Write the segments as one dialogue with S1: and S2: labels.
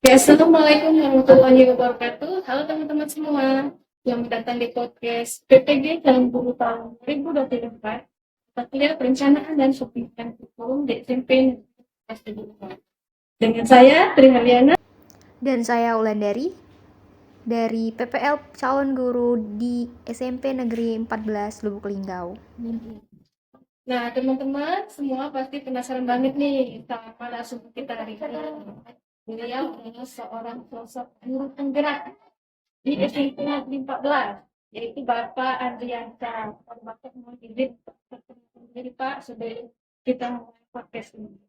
S1: Ya, Assalamualaikum warahmatullahi wabarakatuh. Halo teman-teman semua. Selamat datang di podcast PPG dalam guru tahun 2024. Tentang perencanaan dan pembimbingan kurikulum di SMP Negeri 4. Dengan saya, Tri Harliana.
S2: Dan saya Wulandari dari PPL calon guru di SMP Negeri 14 Lubuk Linggau.
S1: Nah, teman-teman semua pasti penasaran banget nih sama narasumber kita hari ini. Beliau adalah seorang sosok guru penggerak di SMP Negeri 14, yaitu Bapak Andriansa. Bapak mohon izin jadi Pak, sudah kita mulai podcast ini.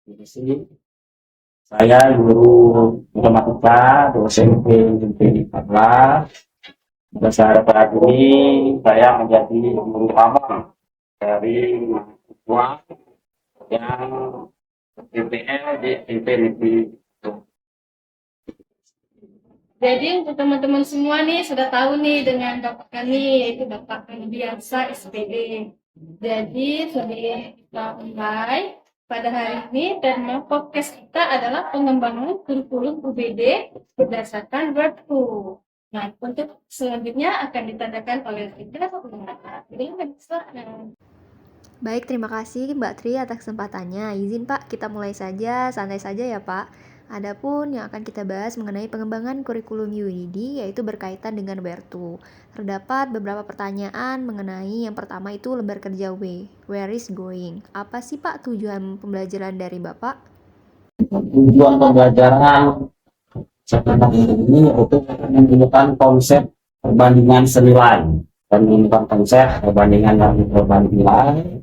S3: Di sini saya guru matematika dosen SMP 14. Pada saat ini saya menjadi guru utama dari mahasiswa yang PPL di SMP Negeri.
S1: Jadi untuk teman-teman semua nih sudah tahu nih dengan Bapak kami, yaitu Bapak Andriansa SPD. Jadi sebelum kita mulai pada hari ini, tema podcast kita adalah pengembangan kurikulum UBD berdasarkan Wordku. Nah, untuk selanjutnya akan ditandakan oleh kita.
S2: Baik, terima kasih Mbak Tri atas kesempatannya. Izin Pak, kita mulai saja, santai saja ya Pak. Adapun yang akan kita bahas mengenai pengembangan kurikulum UID yaitu berkaitan dengan Where2. Terdapat beberapa pertanyaan mengenai yang pertama itu lembar kerja W, where is going. Apa sih Pak tujuan pembelajaran dari Bapak?
S3: Tujuan pembelajaran sekarang ini untuk menemukan konsep perbandingan senilai dan menemukan konsep perbandingan nilai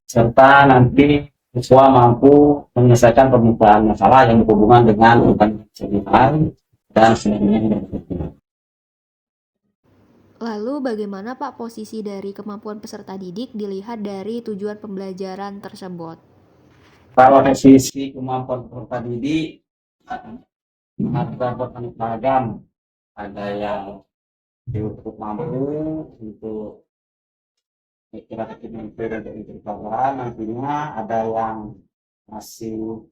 S3: serta nanti siswa mampu menyelesaikan permukaan masalah yang berhubungan dengan perbandingan senilai dan sebagainya.
S2: Lalu bagaimana Pak posisi dari kemampuan peserta didik dilihat dari tujuan pembelajaran tersebut?
S3: Kalau dari sisi kemampuan peserta didik ada beragam, ada yang cukup mampu untuk kira-kira untuk pelajaran, nantinya ada yang masih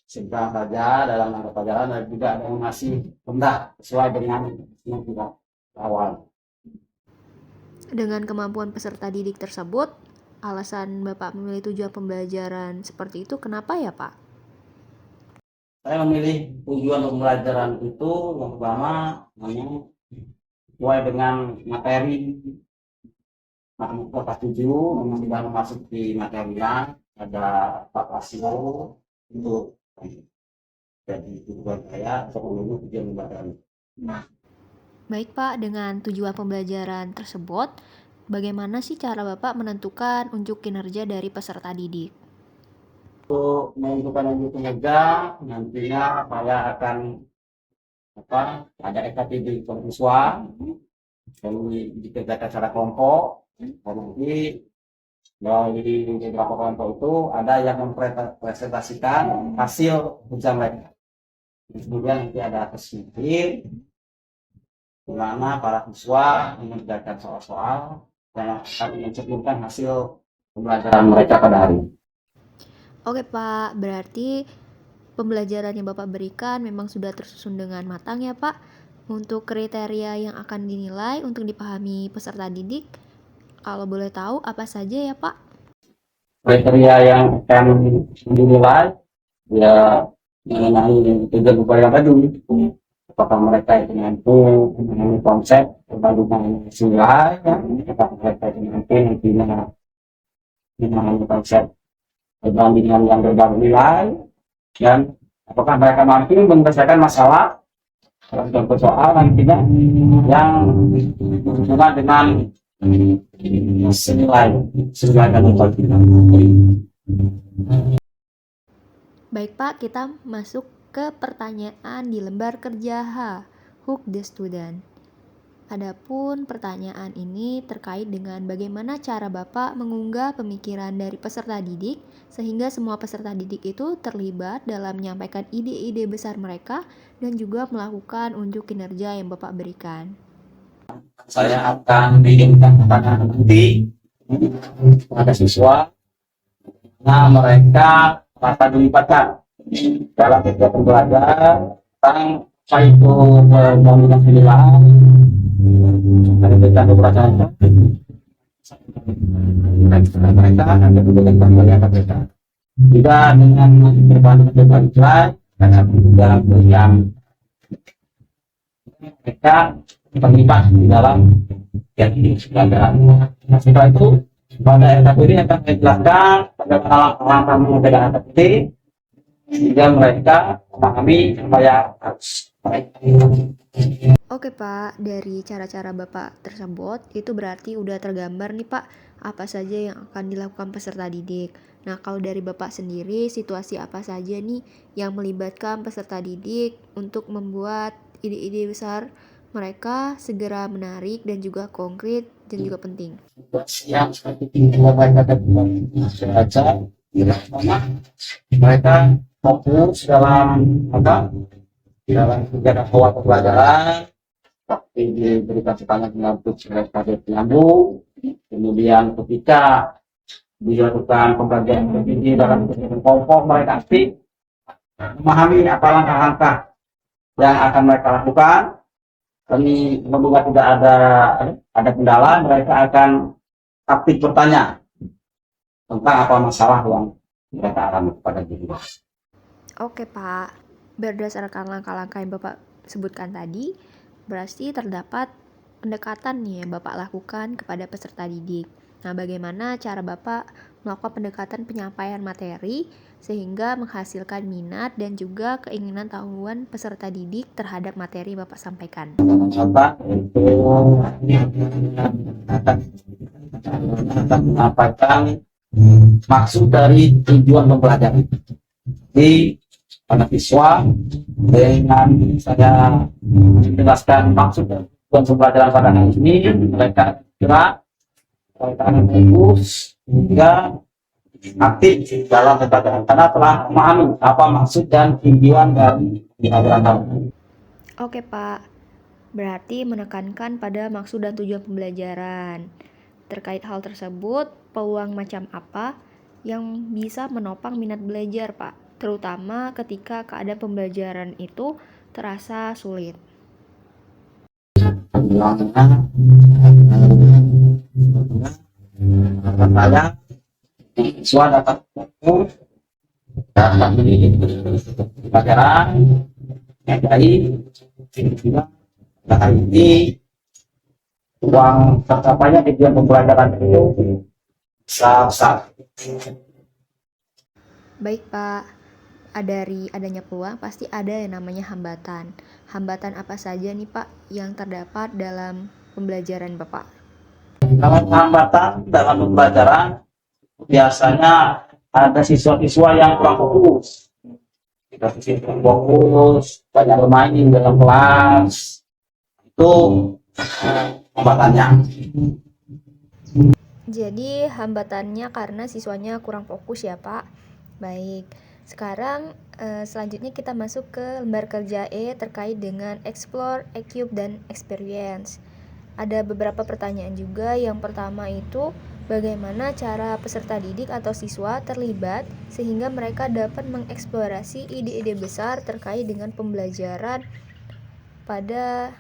S3: sedang saja dalam mata pelajaran dan juga ada yang masih rendah sesuai dengan yang kita awal.
S2: Dengan kemampuan peserta didik tersebut, alasan Bapak memilih tujuan pembelajaran seperti itu kenapa ya Pak?
S3: Saya memilih tujuan pembelajaran itu yang pertama sesuai dengan materi matematika kelas 7 memang sudah masuk di materinya, ada Pak Rasio untuk jadi tujuan saya sebelum tujuan pembelajaran.
S2: Baik Pak, dengan tujuan pembelajaran tersebut, bagaimana sih cara Bapak menentukan unjuk kinerja dari peserta didik?
S3: Untuk menentukan unjuk kinerja nantinya saya akan ada SKTD siswa yang dikerjakan secara kelompok dan nanti dari beberapa kelompok itu ada yang mempresentasikan hasil kerja mereka. Kemudian nanti ada tes mikir di mana para siswa mengerjakan soal-soal yang akan mencerminkan hasil pembelajaran mereka pada hari ini.
S2: Oke Pak, berarti pembelajaran yang Bapak berikan memang sudah tersusun dengan matang ya Pak. Untuk kriteria yang akan dinilai untuk dipahami peserta didik, kalau boleh tahu apa saja ya Pak?
S3: Kriteria yang akan dinilai ya mengenai tujuan upaya tadi, apakah mereka itu mampu memahami konsep perbandingan nilai, apakah mereka itu mampu nantinya memahami konsep perbandingan yang berbeda nilai, dan apakah mereka mampu menyelesaikan masalah dalam contoh soal nantinya yang berhubungan dengan senilai dan nilai kita.
S2: Baik Pak, kita masuk ke pertanyaan di lembar kerja H, Hook the Student. Adapun pertanyaan ini terkait dengan bagaimana cara Bapak mengunggah pemikiran dari peserta didik sehingga semua peserta didik itu terlibat dalam menyampaikan ide-ide besar mereka dan juga melakukan unjuk kinerja yang Bapak berikan.
S3: Saya akan bikinkan pertanyaan nanti pada siswa. Nah, mereka akan dilibatkan dalam kegiatan belajar tentang apa itu pembangunan nilai dari tentang kepercayaan mereka ada juga tentang mereka juga dengan berbagai nilai karena juga yang mereka terlibat di dalam kegiatan belajar. Nah, setelah itu pada etap ini akan dijelaskan bagaimana langkah-langkah mengerjakan etap ini sehingga mereka memahami apa yang harus mereka.
S2: Oke Pak, dari cara-cara Bapak tersebut itu berarti udah tergambar nih Pak apa saja yang akan dilakukan peserta didik. Nah kalau dari Bapak sendiri situasi apa saja nih yang melibatkan peserta didik untuk membuat ide-ide besar mereka segera menarik dan juga konkret dan juga penting.
S3: Yang seperti ini mereka dapat belajar mana mereka fokus dalam apa dalam kegiatan awal pembelajaran tapi diberikan sepanjang untuk mereka nyambung kemudian ketika dilakukan pembelajaran ini dalam kelompok mereka aktif memahami apa langkah-langkah yang akan mereka lakukan. Kami membuat tidak ada kendala, mereka akan aktif bertanya tentang apa masalah yang mereka alami pada diri.
S2: Oke Pak, berdasarkan langkah-langkah yang Bapak sebutkan tadi, berarti terdapat pendekatan nih yang Bapak lakukan kepada peserta didik. Nah, bagaimana cara Bapak melakukan pendekatan penyampaian materi sehingga menghasilkan minat dan juga keinginan tahuan peserta didik terhadap materi Bapak sampaikan?
S3: Contoh itu akan menyampaikan maksud dari tujuan pembelajaran. Jadi pada siswa dengan saya menjelaskan maksud dan tujuan pembelajaran pada hari ini mereka kira mereka akan fokus hingga aktif dalam pembelajaran karena telah memahami apa maksud dan tujuan dari pembelajaran.
S2: Oke Pak, berarti menekankan pada maksud dan tujuan pembelajaran. Terkait hal tersebut, peluang macam apa yang bisa menopang minat belajar Pak? Terutama ketika keadaan pembelajaran itu terasa sulit.
S3: Saya siswa dapat fokus dapat pelajaran yang baik sehingga hari ini uang tercapainya tujuan pembelajaran itu besar.
S2: Baik Pak, dari adanya peluang pasti ada yang namanya hambatan. Hambatan apa saja nih Pak yang terdapat dalam pembelajaran Bapak?
S3: Kalau hambatan dalam pembelajaran biasanya ada siswa-siswa yang kurang fokus. Jika siswa fokus, banyak bermain dalam kelas, itu hambatannya.
S2: Jadi hambatannya karena siswanya kurang fokus ya Pak. Baik, sekarang selanjutnya kita masuk ke lembar kerja E terkait dengan explore, equip, dan experience. Ada beberapa pertanyaan juga. Yang pertama itu bagaimana cara peserta didik atau siswa terlibat sehingga mereka dapat mengeksplorasi ide-ide besar terkait dengan pembelajaran pada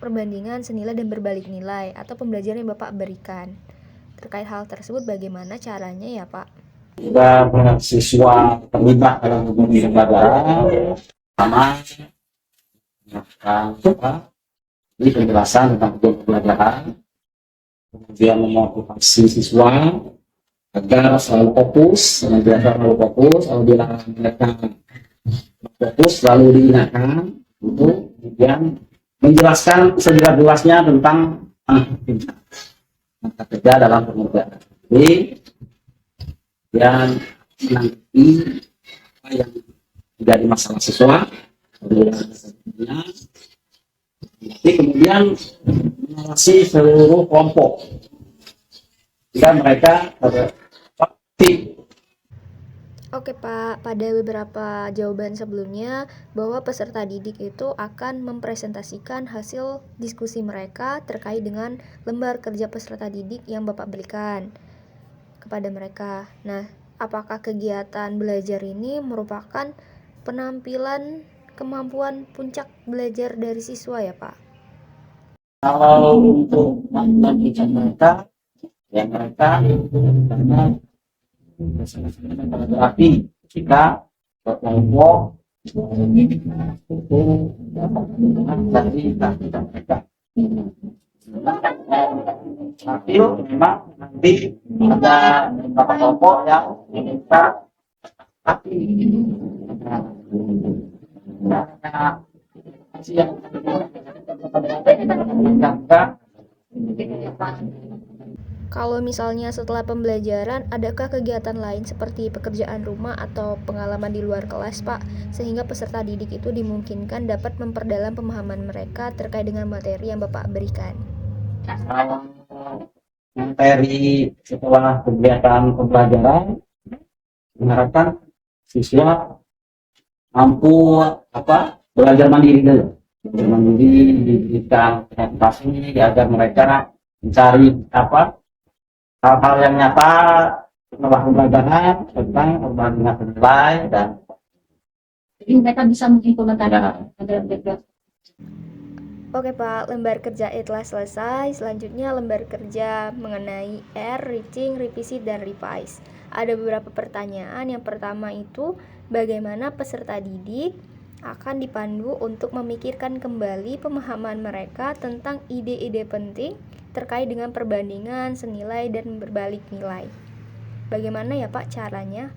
S2: perbandingan senilai dan berbalik nilai atau pembelajaran yang Bapak berikan. Terkait hal tersebut bagaimana caranya ya Pak?
S3: Juga siswa terlibat dalam pembelajaran sama ini penjelasan tentang pembelajaran, kemudian memotivasi siswa agar selalu fokus, apabila mereka fokus selalu diingatkan untuk kemudian menjelaskan sejelas-jelasnya tentang kerja dalam pengerjaan. Jadi yang menanggapi apa yang menjadi masalah siswa, kemudian mengawasi seluruh kelompok dan mereka aktif.
S2: Oke Pak, pada beberapa jawaban sebelumnya bahwa peserta didik itu akan mempresentasikan hasil diskusi mereka terkait dengan lembar kerja peserta didik yang Bapak berikan kepada mereka. Nah, apakah kegiatan belajar ini merupakan penampilan kemampuan puncak belajar dari siswa ya Pak?
S3: Kalau untuk kemampuan ujian mereka, ya mereka karena berarti kita berkelompok itu dari mereka. Tapi memang nanti ada beberapa kelompok yang kita tapi
S2: Kalau misalnya setelah pembelajaran, adakah kegiatan lain seperti pekerjaan rumah atau pengalaman di luar kelas, Pak, sehingga peserta didik itu dimungkinkan dapat memperdalam pemahaman mereka terkait dengan materi yang Bapak berikan?
S3: materi setelah kegiatan pembelajaran mengharapkan siswa mampu belajar mandiri dulu, belajar mandiri, diberikan edukasi agar mereka mencari hal-hal yang nyata setelah pembelajaran tentang perbandingan nilai dan
S1: Jadi mereka bisa mengimplementasikan program mereka.
S2: Oke Pak, lembar kerja E telah selesai. Selanjutnya lembar kerja mengenai R, reaching, revisit, dan revise. Ada beberapa pertanyaan. Yang pertama itu, bagaimana peserta didik akan dipandu untuk memikirkan kembali pemahaman mereka tentang ide-ide penting terkait dengan perbandingan, senilai, dan berbalik nilai. Bagaimana ya Pak caranya?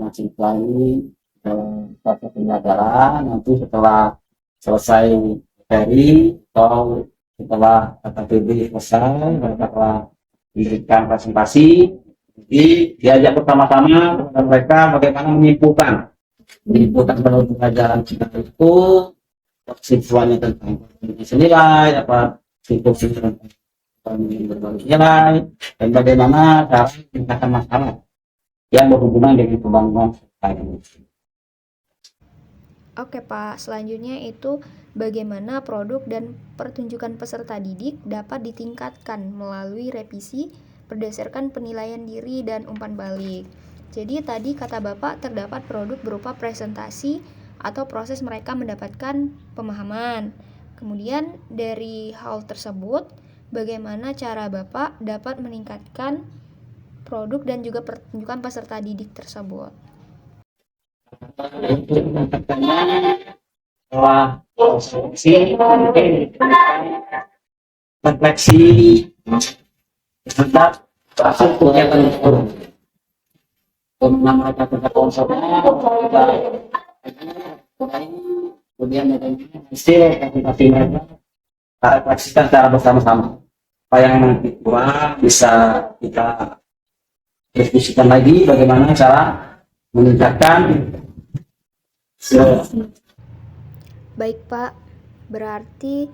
S3: masih lagi dalam proses pembelajaran. Nanti setelah selesai materi atau setelah KTB selesai, mereka telah diberikan presentasi, jadi diajak bersama-sama kepada mereka bagaimana menyimpulkan pelajaran kita itu, siswanya tentang senilai, situasi tentang berbagi nilai, dan bagaimana cara menyelesaikan masalah yang berhubungan dengan pembangunan society.
S2: Oke Pak, selanjutnya itu bagaimana produk dan pertunjukan peserta didik dapat ditingkatkan melalui revisi berdasarkan penilaian diri dan umpan balik. Jadi tadi kata Bapak terdapat produk berupa presentasi atau proses mereka mendapatkan pemahaman. Kemudian dari hal tersebut, bagaimana cara Bapak dapat meningkatkan produk dan juga pertunjukan peserta didik tersebut.
S3: Untuk meningkatkannya setelah refleksi tentang hasil kegiatan itu, kemudian mereka tentang konsepnya, kemudian hasil presentasi mereka kita refleksikan secara bersama-sama. Apa yang nanti kurang bisa kita diskusikan lagi bagaimana cara meningkatkan.
S2: Baik Pak, berarti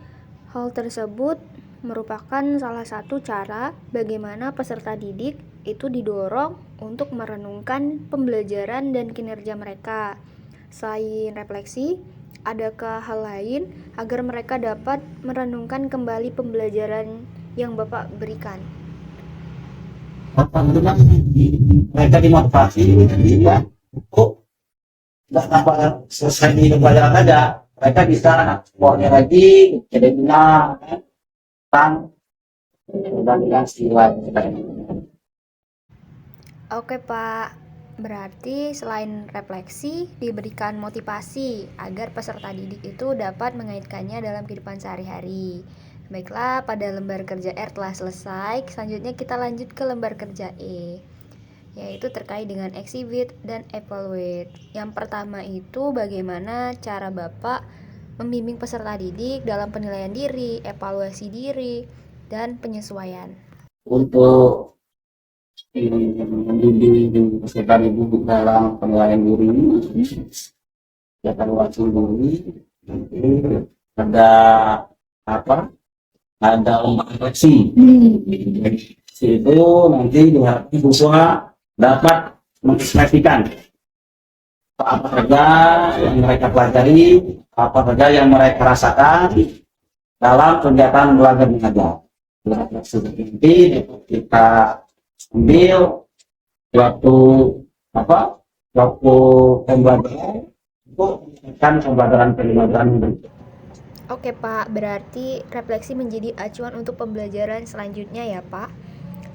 S2: hal tersebut merupakan salah satu cara bagaimana peserta didik itu didorong untuk merenungkan pembelajaran dan kinerja mereka. Selain refleksi, adakah hal lain agar mereka dapat merenungkan kembali pembelajaran yang Bapak berikan?
S3: Mereka dimotivasi untuk nggak sampai selesai di pembelajaran aja, mereka bisa keluarnya lagi jadi benar tentang perbandingan nilai.
S2: Oke Pak, berarti selain refleksi diberikan motivasi agar peserta didik itu dapat mengaitkannya dalam kehidupan sehari-hari. Baiklah, pada lembar kerja R telah selesai. Selanjutnya kita lanjut ke lembar kerja E, yaitu terkait dengan exhibit dan evaluate. Yang pertama itu bagaimana cara Bapak membimbing peserta didik dalam penilaian diri, evaluasi diri, dan penyesuaian.
S3: Untuk membimbing peserta didik dalam penilaian diri, evaluasi diri, ada lomba refleksi. Itu nanti diharapkan siswa dapat mengekspresikan apa saja yang mereka pelajari, apa saja yang mereka rasakan dalam kegiatan belajar mengajar. Nanti kita ambil suatu apa suatu pembelajaran itu kan pembelajaran
S2: Oke Pak, berarti refleksi menjadi acuan untuk pembelajaran selanjutnya ya Pak.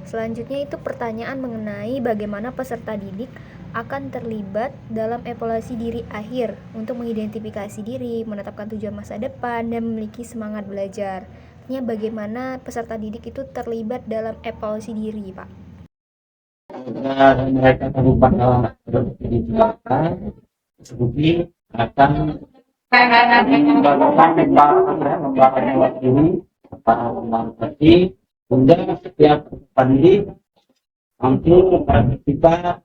S2: Selanjutnya itu pertanyaan mengenai bagaimana peserta didik akan terlibat dalam evaluasi diri akhir untuk mengidentifikasi diri, menetapkan tujuan masa depan, dan memiliki semangat belajar. Artinya bagaimana peserta didik itu terlibat dalam evaluasi diri Pak.
S3: mereka terlibat dalam pendidikan seperti akan mengembangkan lewat ini para mengerti hingga setiap pendidik nanti kita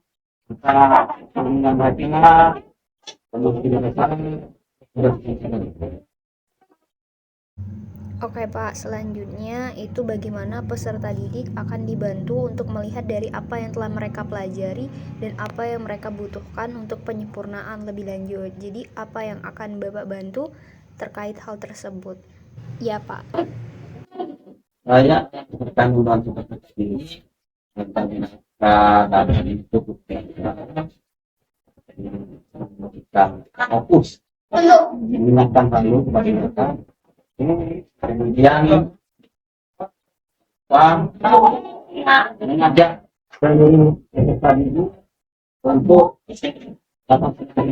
S3: dengan mereka
S2: Oke Pak, selanjutnya itu bagaimana peserta didik akan dibantu untuk melihat dari apa yang telah mereka pelajari dan apa yang mereka butuhkan untuk penyempurnaan lebih lanjut. Jadi apa yang akan Bapak bantu terkait hal tersebut? Ya Pak.
S3: saya bertanggung seperti ini tentang mereka dari itu memberikan fokus mengingatkan lalu kepada mereka kemudian mengajak seluruh peserta didik untuk dapat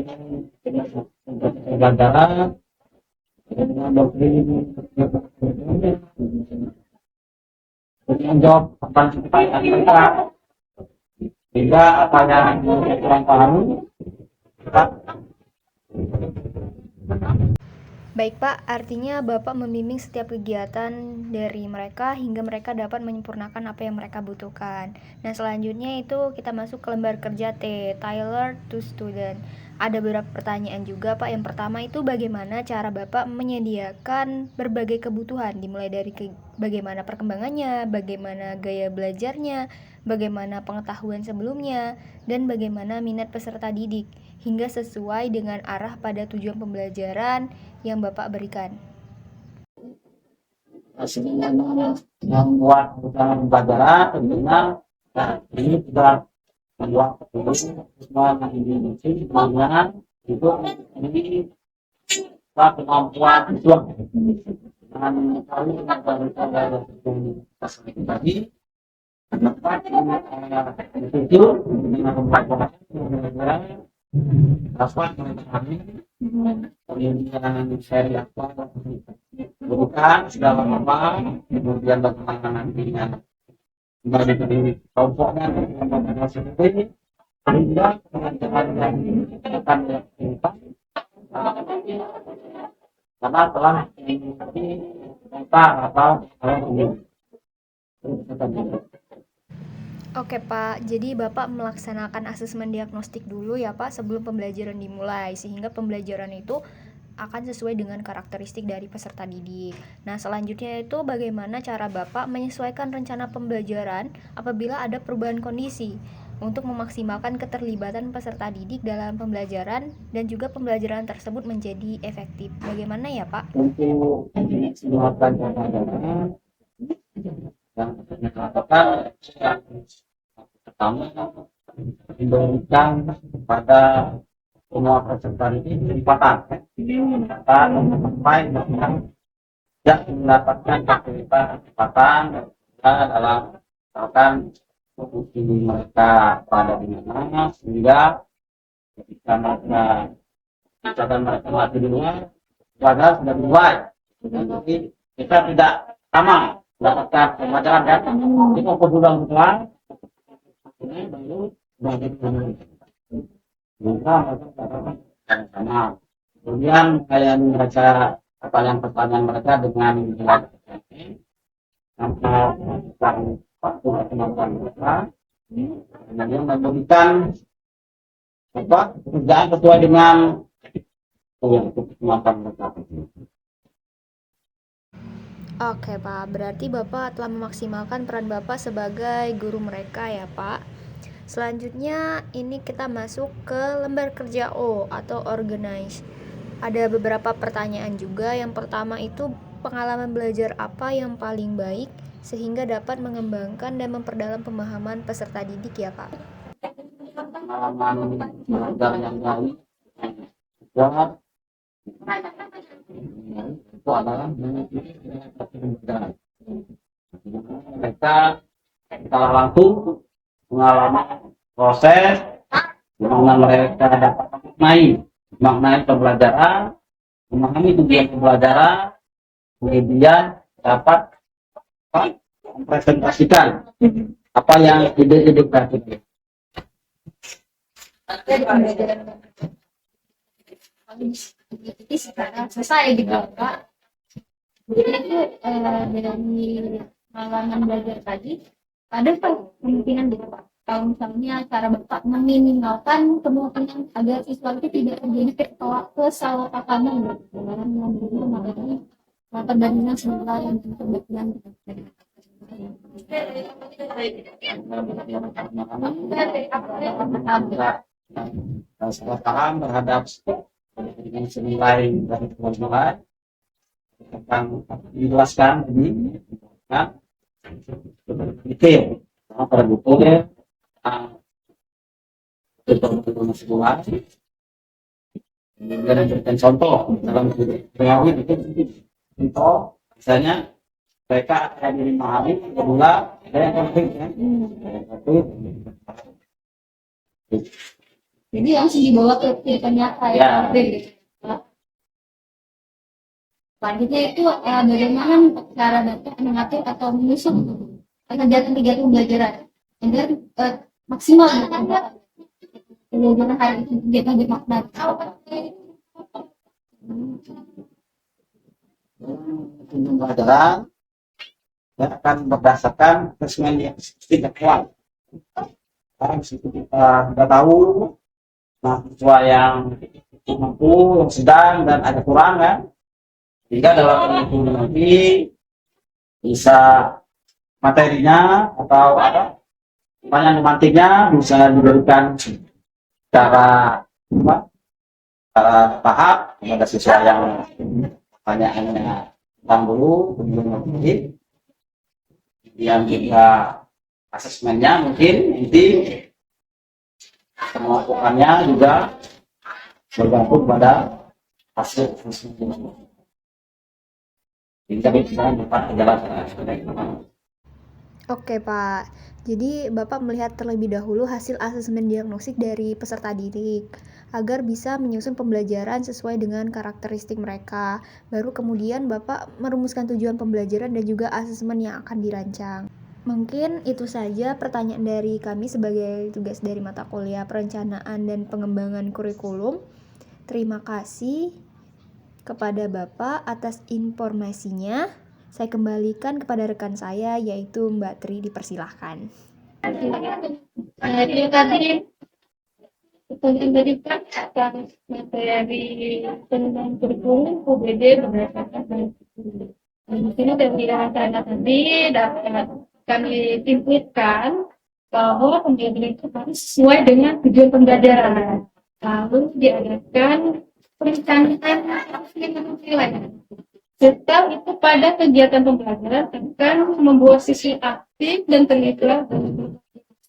S3: pembelajaran dengan doktrin menjawab pertanyaan mereka sehingga apa yang kurang pahami
S2: Baik Pak, artinya Bapak membimbing setiap kegiatan dari mereka hingga mereka dapat menyempurnakan apa yang mereka butuhkan. Nah selanjutnya itu kita masuk ke lembar kerja T, Tailored to Student. Ada beberapa pertanyaan juga Pak. Yang pertama itu bagaimana cara Bapak menyediakan berbagai kebutuhan, dimulai dari bagaimana perkembangannya, bagaimana gaya belajarnya, bagaimana pengetahuan sebelumnya, dan bagaimana minat peserta didik, hingga sesuai dengan arah pada tujuan pembelajaran yang Bapak berikan.
S3: hasilnya membuat rencana pembelajaran tentunya ini sudah membuat semua ini semuanya itu ini kemampuan itu dengan kali tadi dapat itu dengan pembelajaran dapat memahami kemudian saya apa bukan segala apa kemudian bagaimana nantinya kembali ke kelompoknya sendiri sehingga pengajaran yang akan dilakukan karena telah mengikuti tentang atau
S2: Oke Pak, jadi Bapak melaksanakan asesmen diagnostik dulu ya Pak sebelum pembelajaran dimulai, sehingga pembelajaran itu akan sesuai dengan karakteristik dari peserta didik. Nah selanjutnya itu bagaimana cara Bapak menyesuaikan rencana pembelajaran apabila ada perubahan kondisi untuk memaksimalkan keterlibatan peserta didik dalam pembelajaran dan juga pembelajaran tersebut menjadi efektif. Bagaimana ya Pak?
S3: untuk melakukan pembelajaran yang dilakukan yang pertama memberikan kepada semua peserta ini kesempatan sampai yang tidak mendapatkan kesempatan dalam melakukan fungsi mereka pada dimana sehingga ketika mereka catatan mereka mati di luar padahal sudah dimulai jadi kita tidak sama mendapatkan pembelajaran kan ini mau berulang ini baru bagaimana bukan sama kemudian kayak mereka apa yang pertanyaan mereka dengan sampai waktu kemampuan mereka kemudian memberikan apa pekerjaan sesuai dengan kemampuan mereka.
S2: Oke Pak, berarti Bapak telah memaksimalkan peran Bapak sebagai guru mereka ya Pak. Selanjutnya ini kita masuk ke lembar kerja O atau organize. Ada beberapa pertanyaan juga. Yang pertama itu pengalaman belajar apa yang paling baik sehingga dapat mengembangkan dan memperdalam pemahaman peserta didik ya Pak.
S3: pengalaman belajar yang baik juga itu adalah mengikuti pembelajaran. Mereka secara langsung mengalami proses di mana mereka dapat memaknai pembelajaran, memahami tujuan pembelajaran, kemudian dapat mempresentasikan apa yang ide-ide kreatif.
S1: Pembelajaran ini sekarang selesai gitu Pak. Jadi itu dari pengalaman belajar tadi, ada Pak kemungkinan gitu Pak, kalau misalnya cara Bapak meminimalkan kemungkinan agar siswa itu tidak terjadi kesalahpahaman gitu dalam mengenai perbandingan semula yang kemudian
S3: Salah paham terhadap senilai dari pembelajaran tentang dijelaskan tadi, nah, detail pada bukunya sekolah, kemudian memberikan contoh dalam reawi itu contoh misalnya mereka akan memahami pula ada yang penting kan,
S1: jadi langsung dibawa ke kehidupan nyata
S3: Ya.
S1: gitu. Selanjutnya itu bagaimana cara Bapak mengatur atau menyusun kegiatan-kegiatan pembelajaran agar maksimal gitu. Pembelajaran hari itu kegiatan bermakna.
S3: pembelajaran yang akan berdasarkan assessment yang tidak kuat. Sekarang situ kita sudah tahu mahasiswa yang mampu, yang sedang dan ada kurang kan, sehingga dalam penghitungan nanti bisa materinya atau apa pertanyaan pemantiknya bisa diberikan secara tahap kepada siswa yang pertanyaannya tentang dulu kemudian nanti yang kita asesmennya mungkin nanti pengelompokannya juga bergantung pada hasil asesmen. Jadi kita dapat jalan.
S2: Oke Pak, jadi Bapak melihat terlebih dahulu hasil asesmen diagnostik dari peserta didik agar bisa menyusun pembelajaran sesuai dengan karakteristik mereka. Baru kemudian Bapak merumuskan tujuan pembelajaran dan juga asesmen yang akan dirancang. Mungkin itu saja pertanyaan dari kami sebagai tugas dari mata kuliah Perencanaan dan Pengembangan Kurikulum. Terima kasih kepada Bapak atas informasinya. Saya kembalikan kepada rekan saya yaitu Mbak Tri, dipersilahkan.
S1: Itu tadi pertanyaan dari Pak tentang materi pengembangan kurikulum UBD berdasarkan di sini dari rencana tadi dapat kami timpulkan bahwa pembelajaran itu harus sesuai dengan tujuan pembelajaran. Lalu diadakan perencanaan nilai. Serta itu pada kegiatan pembelajaran akan membuat siswa aktif dan terlibat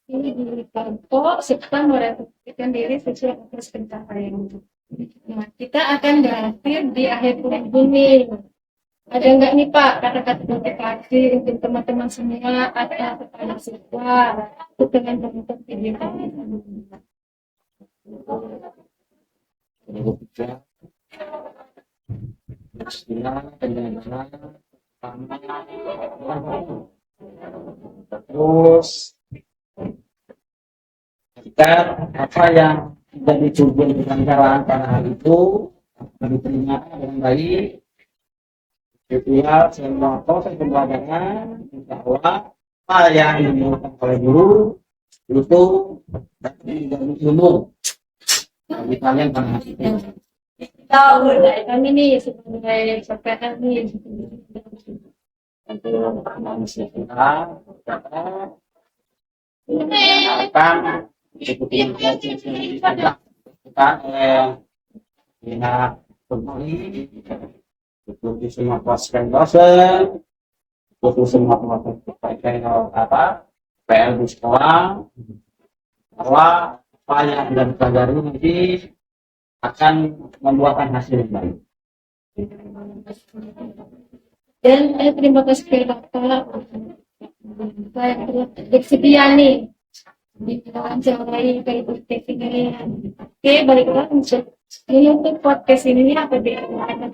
S1: di kelompok serta merefleksikan diri sesuai atas pencapaian. Nah, kita akan berakhir di akhir bulan Juni. Ada nggak nih Pak kata-kata motivasi untuk teman-teman semua atau kepada siswa dengan bentuk video ini?
S3: Terus kita apa yang menjadi tujuan penyelenggaraan pada hari itu diterima dengan baik. Setiap semua proses pembelajaran bahwa apa yang dilakukan oleh guru itu dapat menjadi ilmu bagi kalian pada hari itu.
S1: Tahu kami nih sebagai PPL nih.
S3: Untuk manusia kita akan ikuti kita pihak pembeli, ikuti semua proses dosen, ikuti semua proses PL di sekolah, bahwa apa yang dan pelajari nanti akan membuahkan hasil yang baik.
S1: Dan terima kasih kepada Bapak. Saya bersedia nih diwawancarai kayak podcast ini. Oke, baiklah untuk menutup podcast ini apa dia ada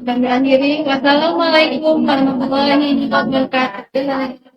S1: dan akhiri wassalamualaikum warahmatullahi wabarakatuh.